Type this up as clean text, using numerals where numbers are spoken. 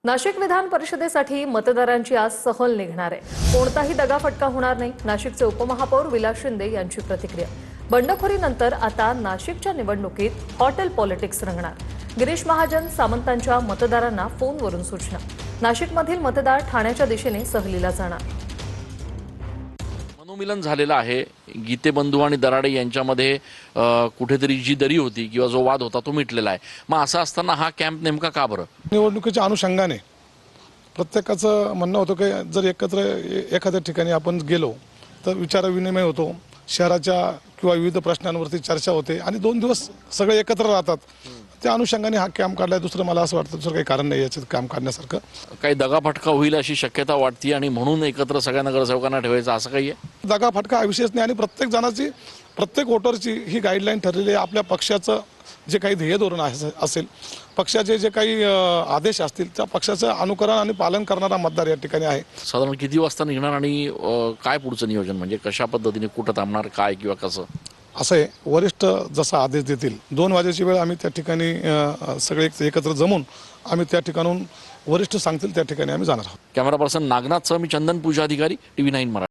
नाशिक विधान परिषदेसाठी मतदारांची आज सहल निघणार आहे। कोणताही दगाफटका होणार नाही, नाशिकचे उपमहापौर विलास शिंदे यांची प्रतिक्रिया। बंडखोरीनंतर आता नाशिकच्या निवडणुकीत हॉटेल पॉलिटिक्स रंगणार। गिरीश महाजन सामंतांच्या मतदारांना फोनवरून सूचना। नाशिकमधील मतदार ठाण्याच्या दिशेने सहलीला जाणार। मनोमिलन झालेलं आहे। गीतेबंधू आणि दराडे यांच्यामध्ये कुठेतरी जी दरी होती किंवा जो वाद होता तो मिटलेला आहे। मग असं असताना हा कॅम्प नेमका का बरं? निवडणुकीच्या अनुषंगाने प्रत्येकाचं म्हणणं होतं की जर एकत्र एखाद्या ठिकाणी आपण गेलो तर विचारविनिमय होतो, शहराच्या किंवा विविध प्रश्नांवरती चर्चा होते आणि 2 दिवस सगळे एकत्र राहतात। त्या अनुषंगाने हा कॅम्प काढलाय। दुसरं मला असं वाटतं दुसरं काही कारण नाही याच्यात कॅम्प काढण्यासारखं। काही दगाफटका होईल अशी शक्यता वाटते आणि म्हणून एकत्र सगळ्या नगरसेवकांना ठेवायचं असं काही आहे? दगाफटका हा विषयच नाही आणि प्रत्येक जणाची प्रत्येक वोटरची ही गाईडलाईन ठरलेली आहे। आपल्या पक्षाचं जे काही ध्येय धोरण असेल, पक्षाचे जे काही आदेश असतील त्या पक्षाचं अनुकरण आणि पालन करणारा मतदार या ठिकाणी आहे। साधारण किती वाजता निघणार आणि काय पुढचं नियोजन, म्हणजे कशा पद्धतीने कुठं थांबणार, काय किंवा कसं? असं आहे, वरिष्ठ जसा आदेश देतील 2 वाजेची वेळ आम्ही त्या ठिकाणी सगळे एकत्र जमून आम्ही त्या ठिकाणून वरिष्ठ सांगतील त्या ठिकाणी आम्ही जाणार आहोत। कॅमेरा पर्सन नागनाथसह मी चंदन पूजा अधिकारी, TV9 मराठी।